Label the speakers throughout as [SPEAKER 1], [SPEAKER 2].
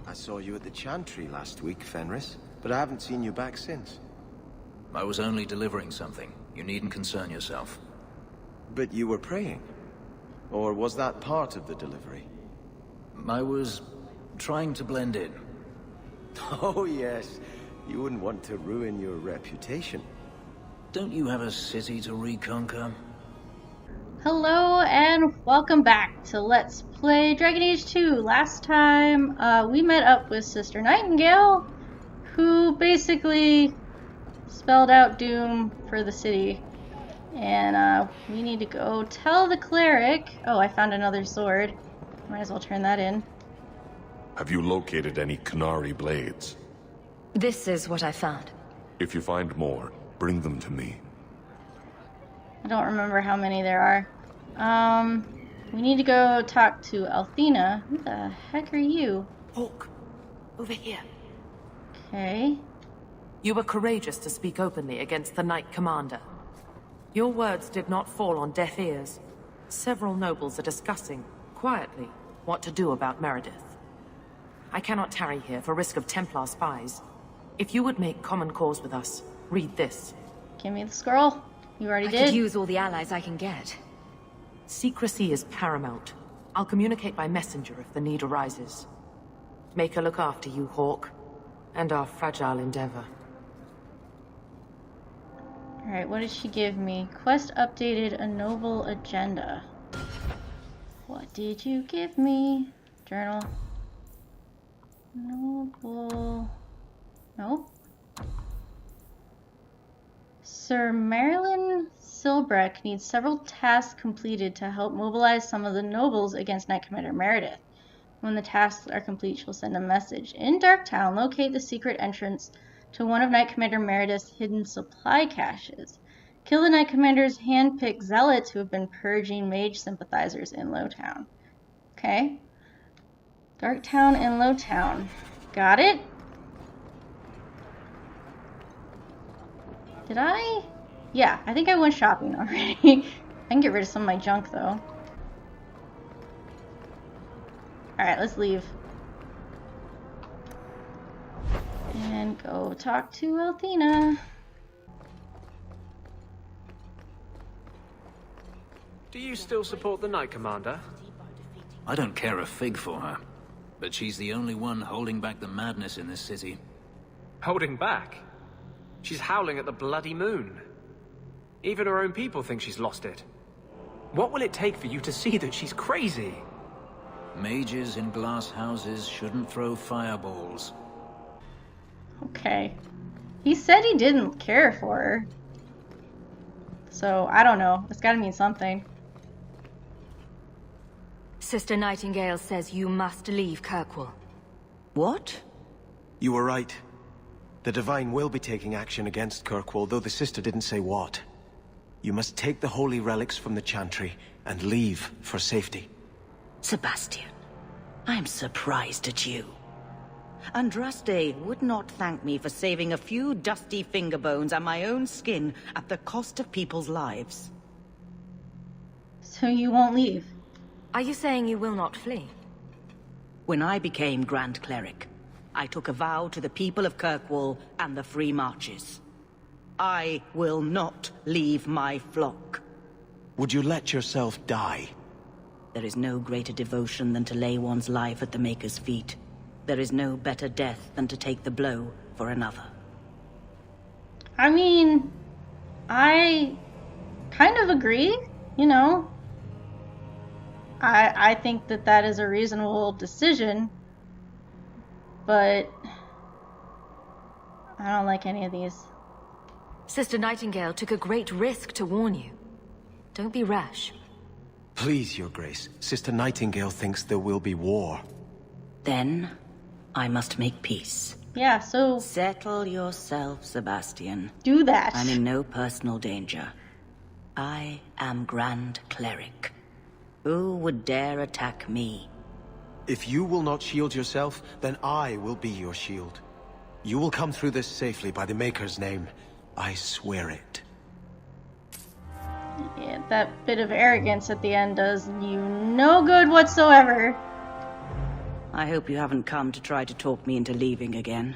[SPEAKER 1] I saw you at the Chantry last week, Fenris, but I haven't seen you back since.
[SPEAKER 2] I was only delivering something. You needn't concern yourself.
[SPEAKER 1] But you were praying? Or was that part of the delivery?
[SPEAKER 2] I was trying to blend in.
[SPEAKER 1] Oh yes, you wouldn't want to ruin your reputation.
[SPEAKER 2] Don't you have a city to reconquer?
[SPEAKER 3] Hello and welcome back to Let's Play Dragon Age 2. Last time we met up with Sister Nightingale, who basically spelled out doom for the city. And we need to go tell the cleric... Oh, I found another sword. Might as well turn that in.
[SPEAKER 4] Have you located any qunari blades?
[SPEAKER 5] This is what I found.
[SPEAKER 4] If you find more, bring them to me.
[SPEAKER 3] I don't remember how many there are. We need to go talk to Althena. Who the heck are you?
[SPEAKER 6] Hawke, over here.
[SPEAKER 3] Okay.
[SPEAKER 6] You were courageous to speak openly against the Knight Commander. Your words did not fall on deaf ears. Several nobles are discussing, quietly, what to do about Meredith. I cannot tarry here for risk of Templar spies. If you would make common cause with us, read this.
[SPEAKER 3] Give me the scroll. You already did.
[SPEAKER 5] I could use all the allies I can get.
[SPEAKER 6] Secrecy is paramount. I'll communicate by messenger if the need arises. Make her look after you, Hawke, and our fragile endeavor.
[SPEAKER 3] Alright, what did she give me? Quest updated, a noble agenda. What did you give me? Journal. Noble... Nope. Sir Marilyn Silbreck needs several tasks completed to help mobilize some of the nobles against Knight Commander Meredith. When the tasks are complete, she'll send a message. In Darktown, locate the secret entrance to one of Knight Commander Meredith's hidden supply caches. Kill the Knight Commander's hand-picked zealots who have been purging mage sympathizers in Lowtown. Okay. Darktown and Lowtown. Got it? Did I? Yeah, I think I went shopping already. I can get rid of some of my junk, though. Alright, let's leave. And go talk to Althena.
[SPEAKER 7] Do you still support the Knight Commander?
[SPEAKER 2] I don't care a fig for her, but she's the only one holding back the madness in this city.
[SPEAKER 7] Holding back? She's howling at the bloody moon. Even her own people think she's lost it. What will it take for you to see that she's crazy?
[SPEAKER 2] Mages in glass houses shouldn't throw fireballs.
[SPEAKER 3] Okay. He said he didn't care for her. So, I don't know. It's gotta mean something.
[SPEAKER 5] Sister Nightingale says you must leave Kirkwall.
[SPEAKER 1] What? You were right. The Divine will be taking action against Kirkwall, though the sister didn't say what. You must take the holy relics from the Chantry and leave for safety.
[SPEAKER 8] Sebastian, I am surprised at you. Andraste would not thank me for saving a few dusty finger bones and my own skin at the cost of people's lives.
[SPEAKER 3] So you won't leave?
[SPEAKER 5] Are you saying you will not flee?
[SPEAKER 8] When I became Grand Cleric, I took a vow to the people of Kirkwall and the Free Marches. I will not leave my flock.
[SPEAKER 1] Would you let yourself die?
[SPEAKER 8] There is no greater devotion than to lay one's life at the Maker's feet. There is no better death than to take the blow for another.
[SPEAKER 3] I mean, I kind of agree, you know. I think that that is a reasonable decision, but I don't like any of these.
[SPEAKER 5] Sister Nightingale took a great risk to warn you. Don't be rash.
[SPEAKER 1] Please, Your Grace. Sister Nightingale thinks there will be war.
[SPEAKER 8] Then, I must make peace.
[SPEAKER 3] Yeah, so...
[SPEAKER 8] Settle yourself, Sebastian.
[SPEAKER 3] do that.
[SPEAKER 8] I'm in no personal danger. I am Grand Cleric. Who would dare attack me?
[SPEAKER 1] If you will not shield yourself, then I will be your shield. You will come through this safely by the Maker's name. I swear it.
[SPEAKER 3] Yeah, that bit of arrogance at the end does you no good whatsoever.
[SPEAKER 8] I hope you haven't come to try to talk me into leaving again.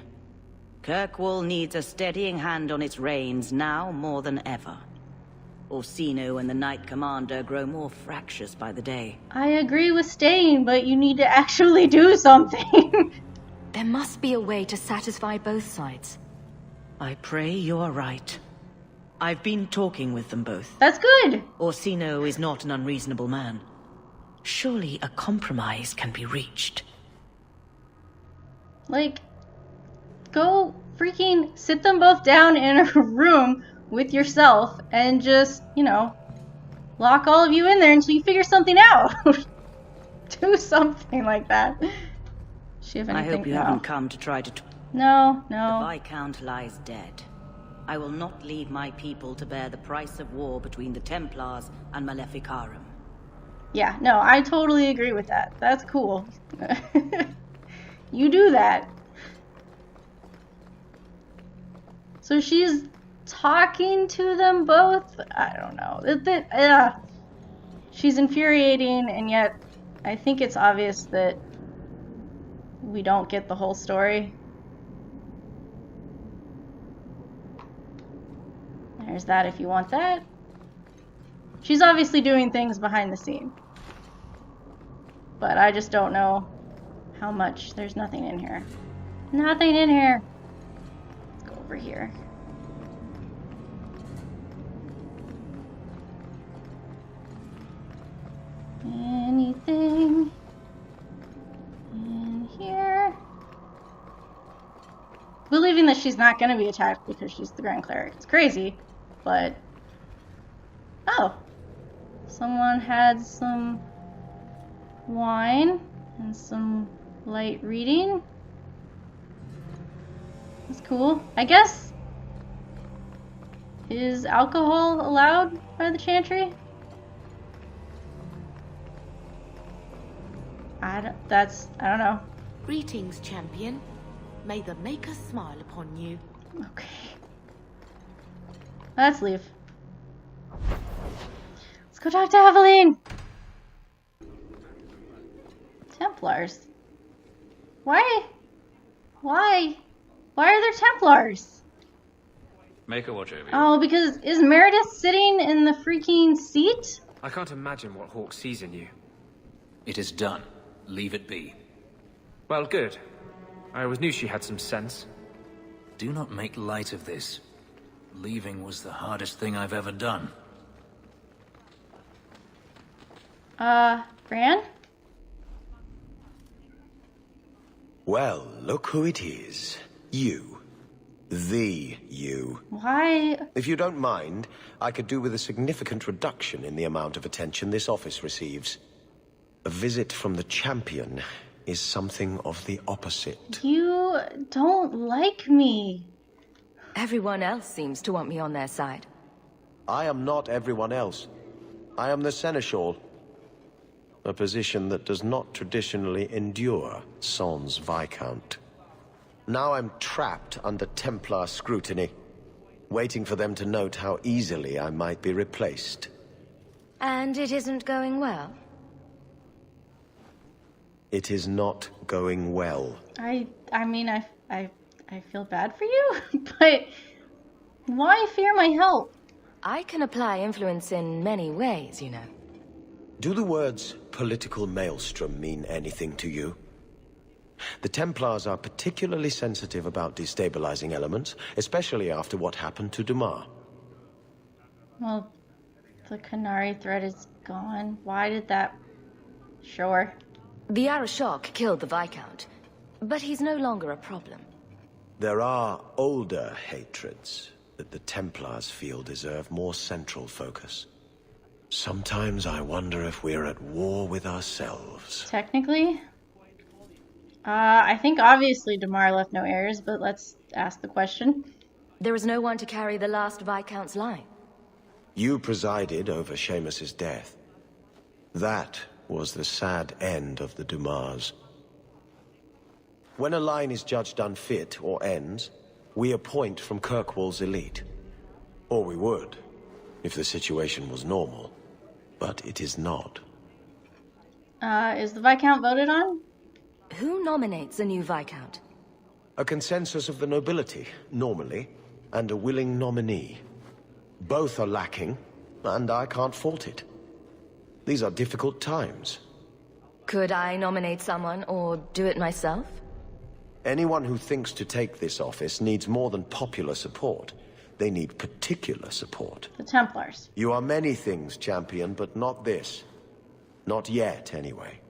[SPEAKER 8] Kirkwall needs a steadying hand on its reins now more than ever. Orsino and the Knight Commander grow more fractious by the day.
[SPEAKER 3] I agree with staying, but you need to actually do something.
[SPEAKER 5] There must be a way to satisfy both sides.
[SPEAKER 8] I pray you are right. I've been talking with them both.
[SPEAKER 3] That's good.
[SPEAKER 8] Orsino is not an unreasonable man. Surely a compromise can be reached.
[SPEAKER 3] Like, go freaking sit them both down in a room with yourself and just, you know, lock all of you in there until you figure something out. Do something like that. Does she have anything?
[SPEAKER 8] I hope you haven't come to try to...
[SPEAKER 3] No.
[SPEAKER 8] The Viscount lies dead. I will not leave my people to bear the price of war between the Templars and Maleficarum.
[SPEAKER 3] Yeah, no, I totally agree with that. That's cool. You do that. So she's talking to them both? I don't know. She's infuriating, and yet I think it's obvious that we don't get the whole story. There's that if you want that. She's obviously doing things behind the scene. But I just don't know how much. There's nothing in here. Nothing in here. Let's go over here. Anything in here? Believing that she's not going to be attacked because she's the Grand Cleric. It's crazy, but... Oh. Someone had some wine and some light reading. That's cool. I guess... Is alcohol allowed by the Chantry? I don't know.
[SPEAKER 6] Greetings, champion. May the Maker smile upon you.
[SPEAKER 3] Okay. Let's leave. Let's go talk to Eveline. Templars. Why are there Templars?
[SPEAKER 7] Make a watch over you.
[SPEAKER 3] Oh, because is Meredith sitting in the freaking seat?
[SPEAKER 7] I can't imagine what Hawke sees in you.
[SPEAKER 2] It is done. Leave it be.
[SPEAKER 7] Well, good. I always knew she had some sense.
[SPEAKER 2] Do not make light of this. Leaving was the hardest thing I've ever done.
[SPEAKER 3] Bran?
[SPEAKER 1] Well, look who it is. You. The you.
[SPEAKER 3] Why?
[SPEAKER 1] If you don't mind, I could do with a significant reduction in the amount of attention this office receives. A visit from the champion is something of the opposite.
[SPEAKER 3] You don't like me.
[SPEAKER 5] Everyone else seems to want me on their side.
[SPEAKER 1] I am not everyone else. I am the Seneschal. A position that does not traditionally endure sans Viscount. Now I'm trapped under Templar scrutiny, waiting for them to note how easily I might be replaced.
[SPEAKER 5] And it isn't going well?
[SPEAKER 1] It is not going well.
[SPEAKER 3] I mean, I feel bad for you, but why fear my help?
[SPEAKER 5] I can apply influence in many ways, you know.
[SPEAKER 1] Do the words political maelstrom mean anything to you? The Templars are particularly sensitive about destabilizing elements, especially after what happened to Dumas.
[SPEAKER 3] Well, the qunari threat is gone. Why did that... Sure.
[SPEAKER 5] The Arashok killed the Viscount, but he's no longer a problem.
[SPEAKER 1] There are older hatreds that the Templars feel deserve more central focus. Sometimes I wonder if we're at war with ourselves.
[SPEAKER 3] Technically? I think obviously Damar left no heirs, but let's ask the question.
[SPEAKER 5] There is no one to carry the last Viscount's line.
[SPEAKER 1] You presided over Seamus's death. That was the sad end of the Dumas. When a line is judged unfit or ends, we appoint from Kirkwall's elite. Or we would, if the situation was normal. But it is not.
[SPEAKER 3] Is the Viscount voted on?
[SPEAKER 5] Who nominates a new Viscount?
[SPEAKER 1] A consensus of the nobility, normally, and a willing nominee. Both are lacking, and I can't fault it. These are difficult times.
[SPEAKER 5] Could I nominate someone, or do it myself?
[SPEAKER 1] Anyone who thinks to take this office needs more than popular support. They need particular support.
[SPEAKER 3] The Templars.
[SPEAKER 1] You are many things, champion, but not this. Not yet, anyway.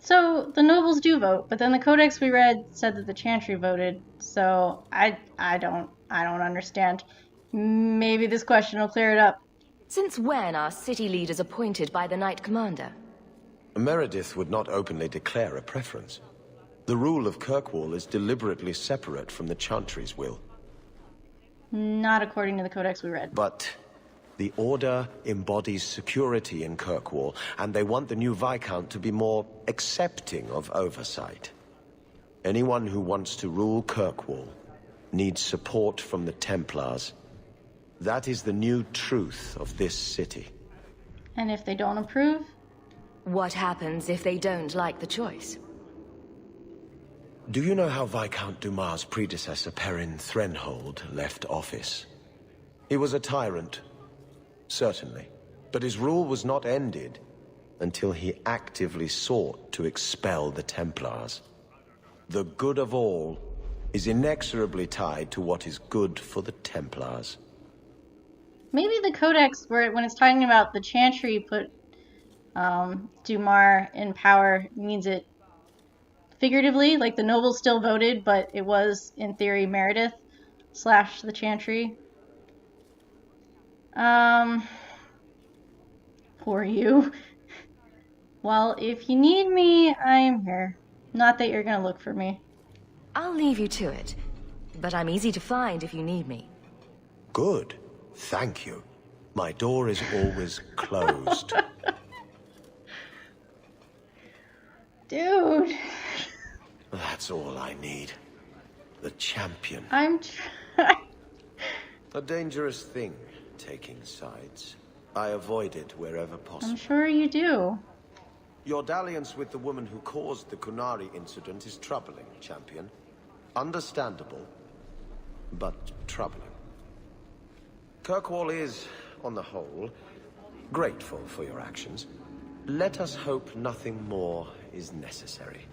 [SPEAKER 3] So, the nobles do vote, but then the codex we read said that the Chantry voted, so I don't understand. Maybe this question will clear it up.
[SPEAKER 5] Since when are city leaders appointed by the Knight Commander?
[SPEAKER 1] Meredith would not openly declare a preference. The rule of Kirkwall is deliberately separate from the Chantry's will.
[SPEAKER 3] Not according to the codex we read.
[SPEAKER 1] But the Order embodies security in Kirkwall, and they want the new Viscount to be more accepting of oversight. Anyone who wants to rule Kirkwall needs support from the Templars. That is the new truth of this city.
[SPEAKER 3] And if they don't approve?
[SPEAKER 5] What happens if they don't like the choice?
[SPEAKER 1] Do you know how Viscount Dumas' predecessor, Perrin Threnhold, left office? He was a tyrant, certainly, but his rule was not ended until he actively sought to expel the Templars. The good of all is inexorably tied to what is good for the Templars.
[SPEAKER 3] Maybe the codex, when it's talking about the Chantry put Dumas in power, means it figuratively, like the nobles still voted, but it was, in theory, Meredith / the Chantry. Poor you. Well, if you need me, I'm here. Not that you're gonna look for me.
[SPEAKER 5] I'll leave you to it, but I'm easy to find if you need me.
[SPEAKER 1] Good. Thank you. My door is always closed.
[SPEAKER 3] Dude.
[SPEAKER 1] That's all I need. The champion.
[SPEAKER 3] I'm trying.
[SPEAKER 1] A dangerous thing, taking sides. I avoid it wherever possible.
[SPEAKER 3] I'm sure you do.
[SPEAKER 1] Your dalliance with the woman who caused the qunari incident is troubling, champion. Understandable, but troubling. Kirkwall is, on the whole, grateful for your actions. Let us hope nothing more is necessary.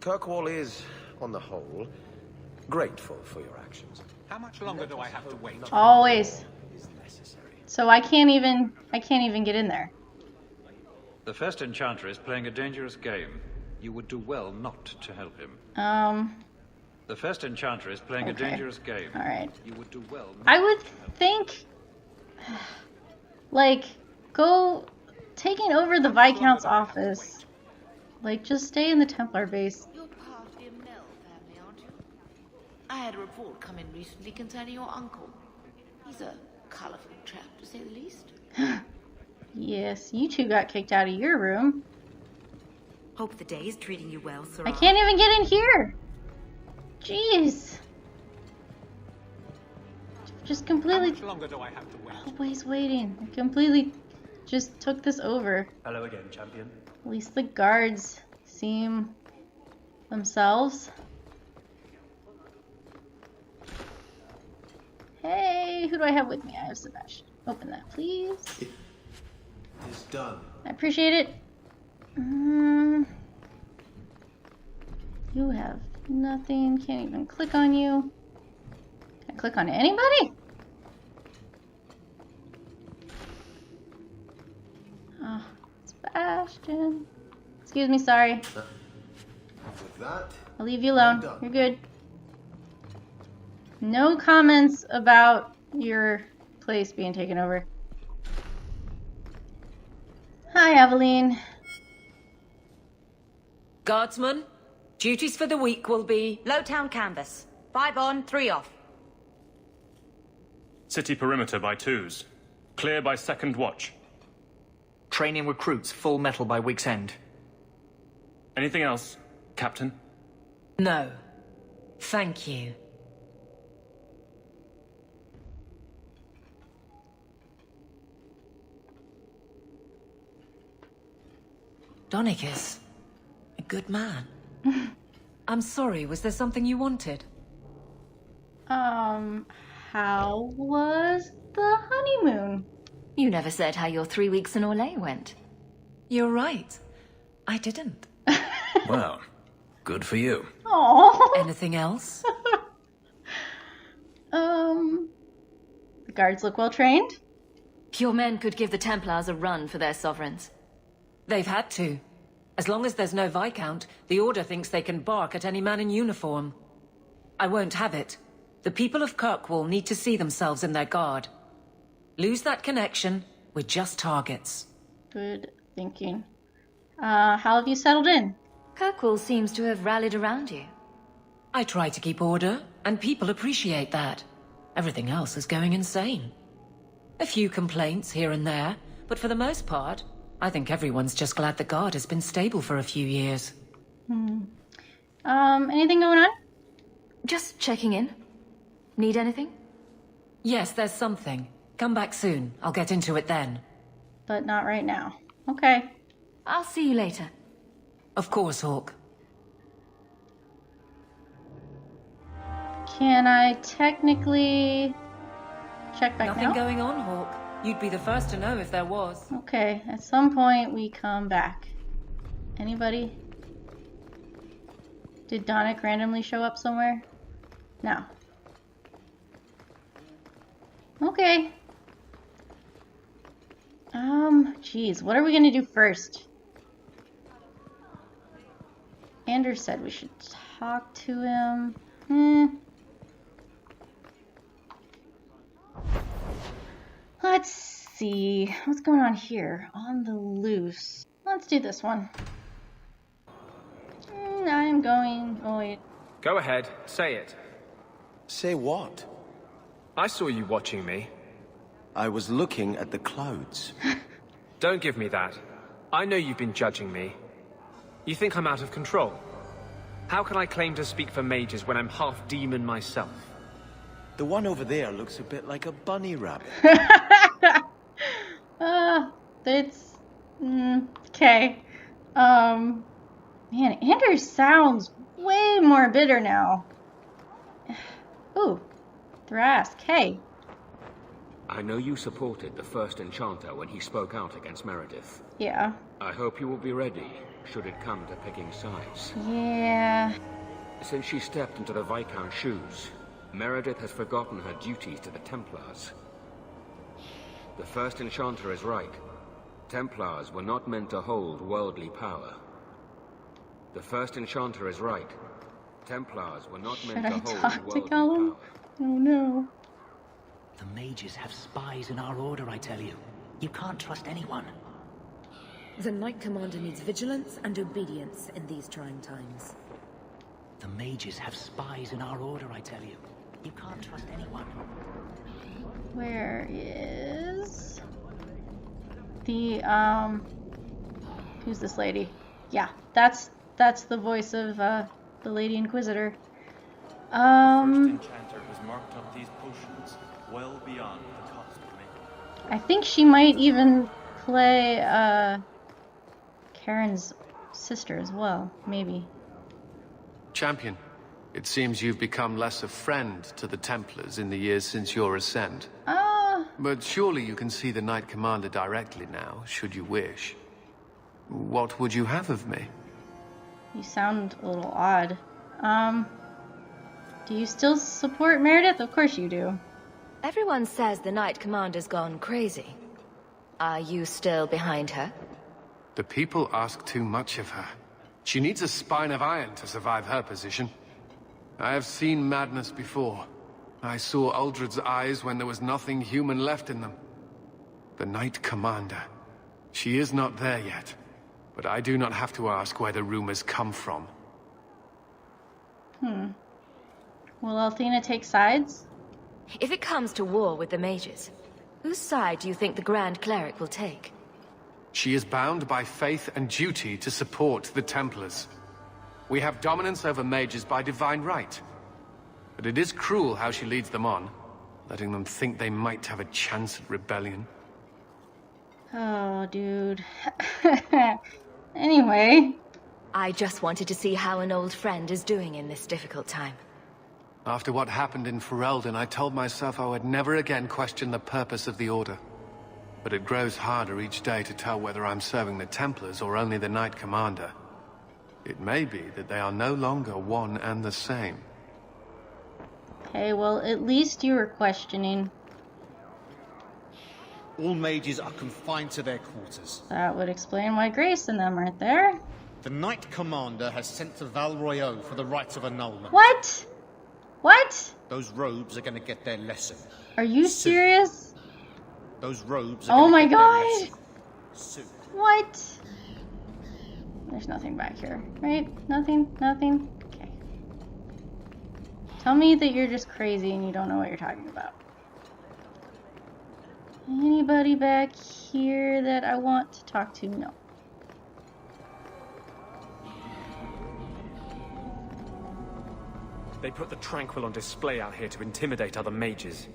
[SPEAKER 1] Kirkwall is, on the whole, grateful for your actions.
[SPEAKER 9] How much longer do I have to wait?
[SPEAKER 3] Always. So I can't even get in there.
[SPEAKER 10] The first enchanter is playing a dangerous game. You would do well not to help him. The first enchanter is playing a dangerous game.
[SPEAKER 3] All right.
[SPEAKER 10] You would do well not
[SPEAKER 3] I would think, like, go taking over the Viscount's office. Like, just stay in the Templar base.
[SPEAKER 11] You're part of the Merrill family, aren't you? I had a report come in recently concerning your uncle. He's a colorful chap, to say the least.
[SPEAKER 3] Yes, you two got kicked out of your room.
[SPEAKER 12] Hope the day is treating you well, sir.
[SPEAKER 3] I can't even get in here. Jeez. Just completely...
[SPEAKER 9] How much longer do I have to wait?
[SPEAKER 3] Always waiting. I completely just took this over.
[SPEAKER 13] Hello again, champion.
[SPEAKER 3] At least the guards seem themselves. Hey, who do I have with me? I have Sebastian. Open that, please.
[SPEAKER 1] It's done.
[SPEAKER 3] I appreciate it. You have nothing. Can't even click on you. Can I click on anybody? Oh, Sebastian. Excuse me, sorry.
[SPEAKER 1] With that,
[SPEAKER 3] I'll leave you alone. You're good. No comments about your place being taken over. Hi, Aveline.
[SPEAKER 12] Guardsman, duties for the week will be... Lowtown canvas. 5 on, 3 off.
[SPEAKER 13] City perimeter by 2s. Clear by 2nd watch.
[SPEAKER 7] Training recruits full metal by week's end.
[SPEAKER 13] Anything else, Captain?
[SPEAKER 12] No. Thank you. Donicus,
[SPEAKER 6] good man. I'm sorry, was there something you wanted?
[SPEAKER 3] How was the honeymoon?
[SPEAKER 5] You never said how your 3 weeks in Orlais went.
[SPEAKER 6] You're right. I didn't.
[SPEAKER 2] Well, good for you.
[SPEAKER 3] Aww.
[SPEAKER 6] Anything else?
[SPEAKER 3] The guards look well trained.
[SPEAKER 5] Your men could give the Templars a run for their sovereigns.
[SPEAKER 6] They've had to. As long as there's no Viscount, the Order thinks they can bark at any man in uniform. I won't have it. The people of Kirkwall need to see themselves in their guard. Lose that connection, we're just targets.
[SPEAKER 3] Good thinking. How have you settled in?
[SPEAKER 5] Kirkwall seems to have rallied around you.
[SPEAKER 6] I try to keep order, and people appreciate that. Everything else is going insane. A few complaints here and there, but for the most part, I think everyone's just glad the guard has been stable for a few years.
[SPEAKER 3] Anything going on?
[SPEAKER 5] Just checking in. Need anything?
[SPEAKER 6] Yes, there's something. Come back soon. I'll get into it then.
[SPEAKER 3] But not right now. Okay.
[SPEAKER 5] I'll see you later.
[SPEAKER 6] Of course, Hawke.
[SPEAKER 3] Can I technically check back
[SPEAKER 6] Nothing
[SPEAKER 3] now?
[SPEAKER 6] going on, Hawke. You'd be the first to know if there was.
[SPEAKER 3] Okay, at some point we come back. Anybody? Did Donnic randomly show up somewhere? No. Okay. Geez, what are we gonna do first? Anders said we should talk to him. Let's see. What's going on here? On the loose. Let's do this one. I'm going... Oh, wait.
[SPEAKER 7] Go ahead. Say it.
[SPEAKER 1] Say what?
[SPEAKER 7] I saw you watching me.
[SPEAKER 1] I was looking at the clouds.
[SPEAKER 7] Don't give me that. I know you've been judging me. You think I'm out of control? How can I claim to speak for mages when I'm half demon myself?
[SPEAKER 1] The one over there looks a bit like a bunny rabbit.
[SPEAKER 3] It's... okay. Man, Anders sounds way more bitter now. Ooh. Thrask, hey.
[SPEAKER 14] I know you supported the first Enchanter when he spoke out against Meredith.
[SPEAKER 3] Yeah.
[SPEAKER 14] I hope you will be ready, should it come to picking sides.
[SPEAKER 3] Yeah.
[SPEAKER 14] Since she stepped into the Viscount's shoes, Meredith has forgotten her duties to the Templars. The first Enchanter is right. Templars were not meant to hold worldly power. The first Enchanter is right. Templars were not meant to hold worldly power.
[SPEAKER 3] Oh no.
[SPEAKER 15] The mages have spies in our order, I tell you. You can't trust anyone.
[SPEAKER 16] The Knight Commander needs vigilance and obedience in these trying times.
[SPEAKER 15] The mages have spies in our order, I tell you. You can't trust anyone.
[SPEAKER 3] Where is the who's this lady? Yeah, that's the voice of the Lady Inquisitor.
[SPEAKER 17] The first enchanter has marked up these potions well beyond the cost of making.
[SPEAKER 3] I think she might even play Karen's sister as well, maybe.
[SPEAKER 18] Champion, it seems you've become less a friend to the Templars in the years since your ascent. But surely you can see the Knight Commander directly now, should you wish. What would you have of me?
[SPEAKER 3] You sound a little odd. Do you still support Meredith? Of course you do.
[SPEAKER 5] Everyone says the Knight Commander's gone crazy. Are you still behind her?
[SPEAKER 18] The people ask too much of her. She needs a spine of iron to survive her position. I have seen madness before. I saw Uldred's eyes when there was nothing human left in them. The Knight Commander. She is not there yet. But I do not have to ask where the rumors come from.
[SPEAKER 3] Will Althena take sides?
[SPEAKER 5] If it comes to war with the mages, whose side do you think the Grand Cleric will take?
[SPEAKER 18] She is bound by faith and duty to support the Templars. We have dominance over mages by divine right. But it is cruel how she leads them on, letting them think they might have a chance at rebellion.
[SPEAKER 3] Oh, dude. Anyway,
[SPEAKER 5] I just wanted to see how an old friend is doing in this difficult time.
[SPEAKER 18] After what happened in Ferelden, I told myself I would never again question the purpose of the Order. But it grows harder each day to tell whether I'm serving the Templars or only the Knight Commander. It may be that they are no longer one and the same.
[SPEAKER 3] Okay, well, at least you were questioning.
[SPEAKER 19] All mages are confined to their quarters.
[SPEAKER 3] That would explain why Grace and them aren't there.
[SPEAKER 19] The Knight Commander has sent to Val Royeaux for the rites of annulment.
[SPEAKER 3] What? What?
[SPEAKER 19] Those robes are going to get their lesson.
[SPEAKER 3] Are you serious?
[SPEAKER 19] Those robes are
[SPEAKER 3] oh my
[SPEAKER 19] get their
[SPEAKER 3] god!
[SPEAKER 19] lesson. Soon.
[SPEAKER 3] What? There's nothing back here, right? Nothing? Nothing? Okay. Tell me that you're just crazy and you don't know what you're talking about. Anybody back here that I want to talk to? No.
[SPEAKER 7] They put the Tranquil on display out here to intimidate other mages.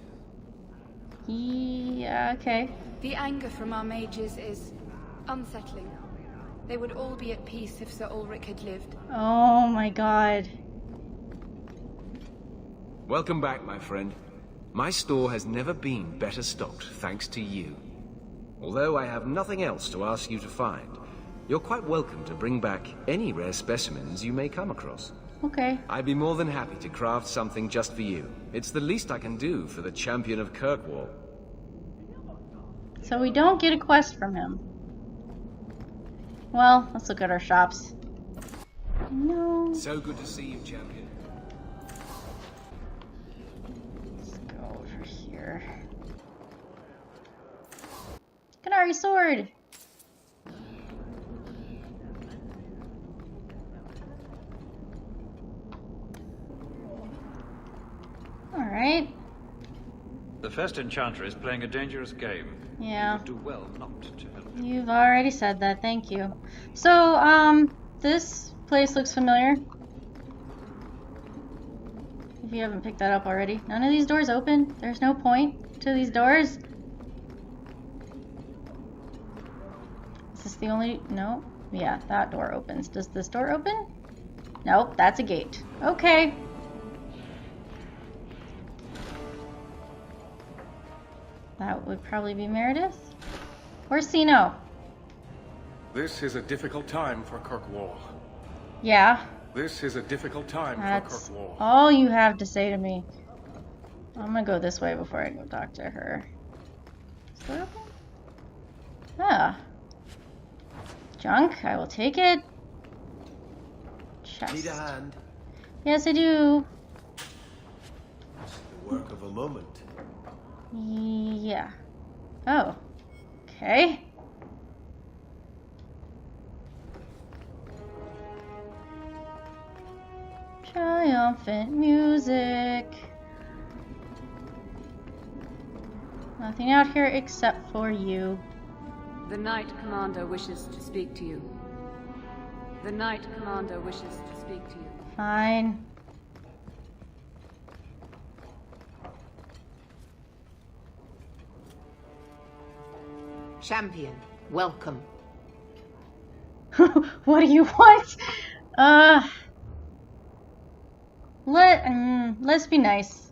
[SPEAKER 3] Yeah, okay.
[SPEAKER 20] The anger from our mages is unsettling. They would all be at peace if Sir Ulrich had lived.
[SPEAKER 3] Oh my god.
[SPEAKER 21] Welcome back, my friend. My store has never been better stocked, thanks to you. Although I have nothing else to ask you to find, you're quite welcome to bring back any rare specimens you may come across.
[SPEAKER 3] Okay.
[SPEAKER 21] I'd be more than happy to craft something just for you. It's the least I can do for the champion of Kirkwall.
[SPEAKER 3] So we don't get a quest from him. Well, let's look at our shops. No.
[SPEAKER 21] So good to see you, champion.
[SPEAKER 3] Let's go over here. Qunari sword! Alright.
[SPEAKER 10] The first enchanter is playing a dangerous game.
[SPEAKER 3] Yeah.
[SPEAKER 10] You would do well not to help him.
[SPEAKER 3] You've already said that, thank you. So, this place looks familiar. If you haven't picked that up already. None of these doors open. There's no point to these doors. Is this the only... No. Yeah, that door opens. Does this door open? Nope, that's a gate. Okay. That would probably be Meredith. Or Sino.
[SPEAKER 18] This is a difficult time for Kirkwall.
[SPEAKER 3] Yeah.
[SPEAKER 18] This is a difficult time
[SPEAKER 3] That's
[SPEAKER 18] for Kirkwall.
[SPEAKER 3] all you have to say to me. I'm gonna go this way before I go talk to her. Is that open? Ah. Junk, I will take it. Chest.
[SPEAKER 1] Need a hand?
[SPEAKER 3] Yes, I do.
[SPEAKER 1] The work of a moment.
[SPEAKER 3] Yeah. Oh. Okay. Triumphant music. Nothing out here except for you.
[SPEAKER 22] The Knight Commander wishes to speak to you. The Knight Commander wishes to speak to you.
[SPEAKER 3] Fine.
[SPEAKER 23] Champion, welcome.
[SPEAKER 3] What do you want? Let's be nice.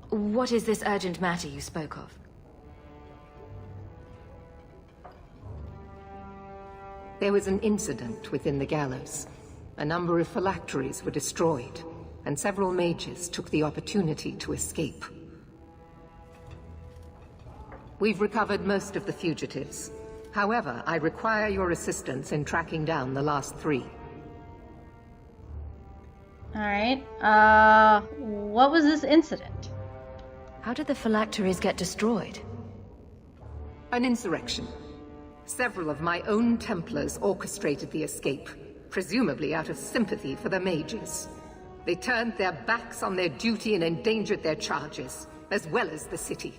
[SPEAKER 5] What is this urgent matter you spoke of?
[SPEAKER 23] There was an incident within the gallows. A number of phylacteries were destroyed, and several mages took the opportunity to escape. We've recovered most of the fugitives. However, I require your assistance in tracking down the last 3.
[SPEAKER 3] Alright, what was this incident?
[SPEAKER 5] How did the phylacteries get destroyed?
[SPEAKER 23] An insurrection. Several of my own Templars orchestrated the escape, presumably out of sympathy for the mages. They turned their backs on their duty and endangered their charges, as well as the city.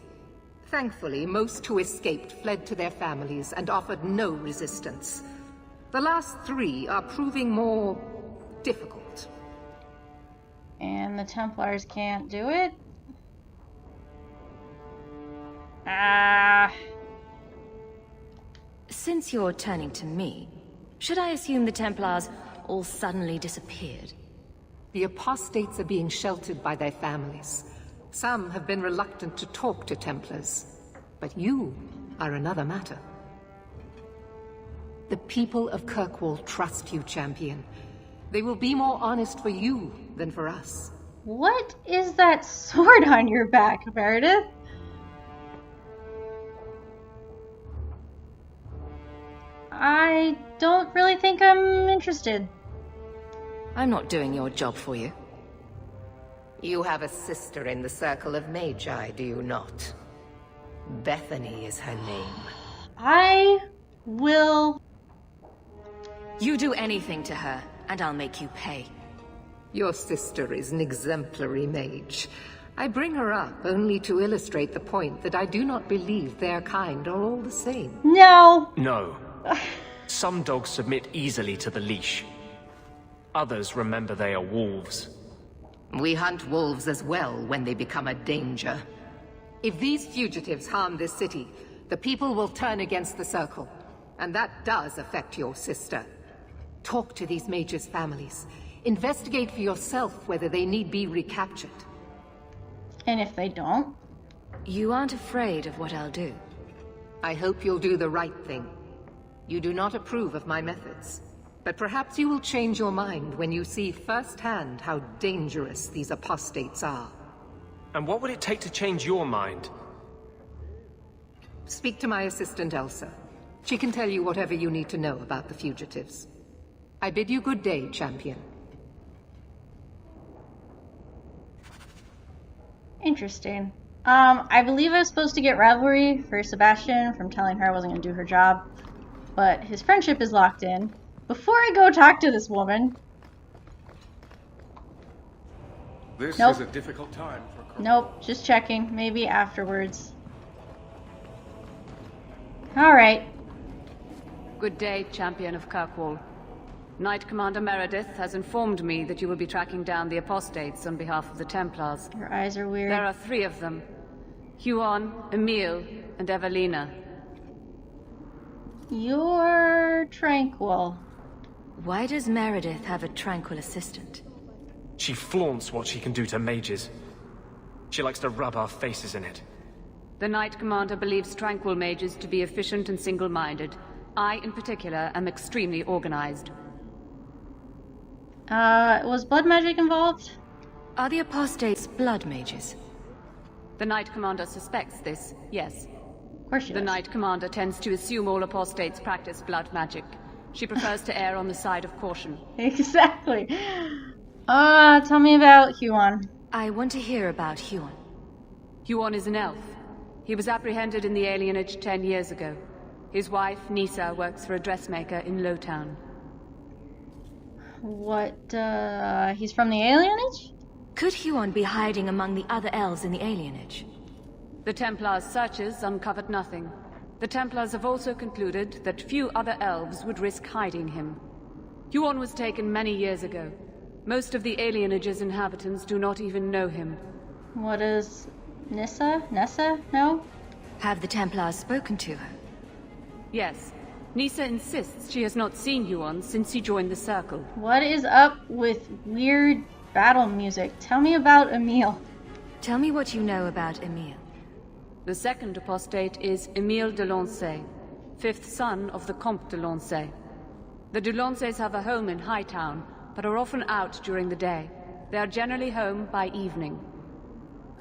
[SPEAKER 23] Thankfully, most who escaped fled to their families and offered no resistance. The last 3 are proving more difficult.
[SPEAKER 3] And the Templars can't do it?
[SPEAKER 5] Since you're turning to me, should I assume the Templars all suddenly disappeared.
[SPEAKER 23] The apostates are being sheltered by their families. Some have been reluctant to talk to Templars. But you are another matter. The people of Kirkwall trust you, champion. They will be more honest for you than for us.
[SPEAKER 3] What is that sword on your back, Meredith? I don't really think I'm interested.
[SPEAKER 5] I'm not doing your job for you.
[SPEAKER 23] You have a sister in the Circle of Magi, do you not? Bethany is her name.
[SPEAKER 3] I will...
[SPEAKER 5] You do anything to her, and I'll make you pay.
[SPEAKER 23] Your sister is an exemplary mage. I bring her up only to illustrate the point that I do not believe their kind are all the same.
[SPEAKER 3] No!
[SPEAKER 7] No. Some dogs submit easily to the leash. Others remember they are wolves.
[SPEAKER 23] We hunt wolves as well when they become a danger. If these fugitives harm this city, the people will turn against the Circle. And that does affect your sister. Talk to these mages' families. Investigate for yourself whether they need be recaptured.
[SPEAKER 3] And if they don't?
[SPEAKER 5] You aren't afraid of what I'll do.
[SPEAKER 23] I hope you'll do the right thing. You do not approve of my methods. But perhaps you will change your mind when you see firsthand how dangerous these apostates are.
[SPEAKER 7] And what would it take to change your mind?
[SPEAKER 23] Speak to my assistant Elsa. She can tell you whatever you need to know about the fugitives. I bid you good day, champion.
[SPEAKER 3] Interesting. I believe I was supposed to get Rivalry for Sebastian from telling her I wasn't going to do her job. But his friendship is locked in. Before I go talk to this woman...
[SPEAKER 4] This
[SPEAKER 3] nope.
[SPEAKER 4] is a difficult time for...
[SPEAKER 3] Nope, just checking. Maybe afterwards. Alright.
[SPEAKER 22] Good day, Champion of Kirkwall. Knight Commander Meredith has informed me that you will be tracking down the apostates on behalf of the Templars.
[SPEAKER 3] Your eyes are weird.
[SPEAKER 22] There are 3 of them. Huon, Emil, and Evelina.
[SPEAKER 3] You're tranquil.
[SPEAKER 5] Why does Meredith have a tranquil assistant?
[SPEAKER 7] She flaunts what she can do to mages. She likes to rub our faces in it.
[SPEAKER 22] The Knight Commander believes tranquil mages to be efficient and single-minded. I, in particular, am extremely organized.
[SPEAKER 3] Was blood magic involved?
[SPEAKER 5] Are the apostates blood mages?
[SPEAKER 22] The Knight Commander suspects this, yes.
[SPEAKER 3] Of course she does.
[SPEAKER 22] The Knight Commander tends to assume all apostates practice blood magic. She prefers to err on the side of caution.
[SPEAKER 3] Exactly. Tell me about Huon.
[SPEAKER 5] I want to hear about Huon.
[SPEAKER 22] Huon is an elf. He was apprehended in the alienage 10 years ago. His wife, Nisa, works for a dressmaker in Lowtown.
[SPEAKER 3] What, he's from the alienage?
[SPEAKER 5] Could Huon be hiding among the other elves in the alienage?
[SPEAKER 22] The Templars' searches uncovered nothing. The Templars have also concluded that few other elves would risk hiding him. Huon was taken many years ago. Most of the alienage's inhabitants do not even know him.
[SPEAKER 3] What is Nessa know?
[SPEAKER 5] Have the Templars spoken to her?
[SPEAKER 22] Yes. Nisa insists she has not seen Huon since he joined the Circle.
[SPEAKER 3] What is up with weird battle music? Tell me about Emil.
[SPEAKER 5] Tell me what you know about Emil.
[SPEAKER 22] The second apostate is Emile de Lancey, 5th son of the Comte de Lancey. The de Lanceys have a home in Hightown, but are often out during the day. They are generally home by evening.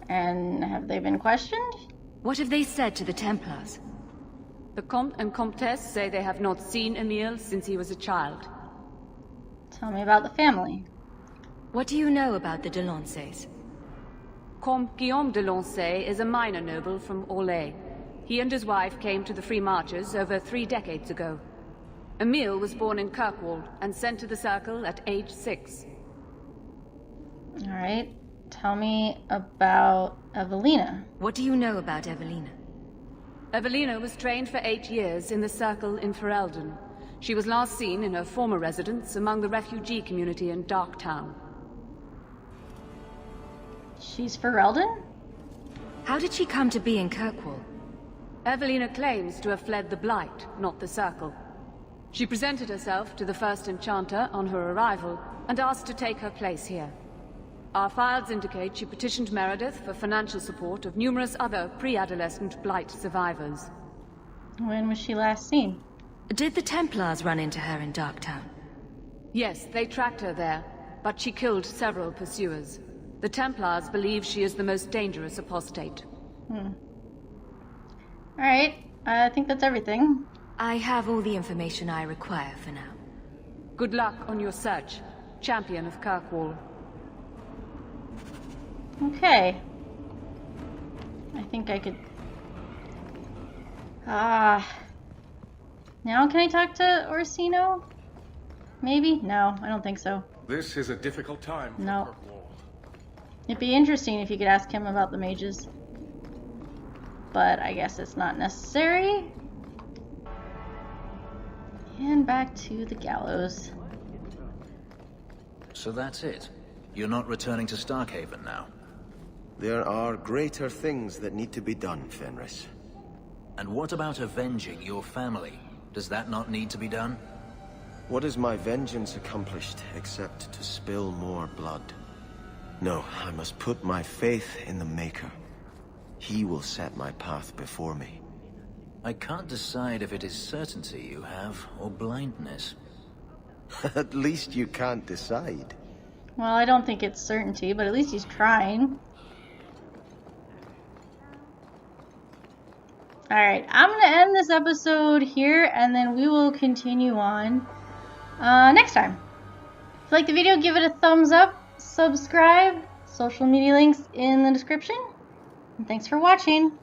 [SPEAKER 3] And have they been questioned?
[SPEAKER 5] What have they said to the Templars?
[SPEAKER 22] The Comte and Comtesse say they have not seen Emile since he was a child.
[SPEAKER 3] Tell me about the family.
[SPEAKER 5] What do you know about the de Lanceys?
[SPEAKER 22] Comte Guillaume de Lancey is a minor noble from Orlais. He and his wife came to the Free Marches over 3 decades ago. Emile was born in Kirkwall and sent to the Circle at age 6.
[SPEAKER 3] Alright. Tell me about Evelina.
[SPEAKER 5] What do you know about Evelina?
[SPEAKER 22] Evelina was trained for 8 years in the Circle in Ferelden. She was last seen in her former residence among the refugee community in Darktown.
[SPEAKER 3] She's Ferelden?
[SPEAKER 5] How did she come to be in Kirkwall?
[SPEAKER 22] Evelina claims to have fled the Blight, not the Circle. She presented herself to the first enchanter on her arrival and asked to take her place here. Our files indicate she petitioned Meredith for financial support of numerous other pre-adolescent Blight survivors.
[SPEAKER 3] When was she last seen?
[SPEAKER 5] Did the Templars run into her in Darktown?
[SPEAKER 22] Yes, they tracked her there, but she killed several pursuers. The Templars believe she is the most dangerous apostate.
[SPEAKER 3] Alright, I think that's everything.
[SPEAKER 5] I have all the information I require for now.
[SPEAKER 22] Good luck on your search, Champion of Kirkwall.
[SPEAKER 3] Okay. I think I could... now can I talk to Orsino? Maybe? No, I don't think so.
[SPEAKER 4] This is a difficult time for
[SPEAKER 3] No.
[SPEAKER 4] Kirkwall.
[SPEAKER 3] It'd be interesting if you could ask him about the mages. But I guess it's not necessary. And back to the gallows.
[SPEAKER 2] So that's it? You're not returning to Starkhaven now?
[SPEAKER 1] There are greater things that need to be done, Fenris.
[SPEAKER 2] And what about avenging your family? Does that not need to be done?
[SPEAKER 1] What has my vengeance accomplished except to spill more blood? No, I must put my faith in the Maker. He will set my path before me.
[SPEAKER 2] I can't decide if it is certainty you have, or blindness.
[SPEAKER 1] At least you can't decide.
[SPEAKER 3] Well, I don't think it's certainty, but at least he's trying. Alright, I'm going to end this episode here, and then we will continue on next time. If you like the video, give it a thumbs up, subscribe, social media links in the description, and thanks for watching.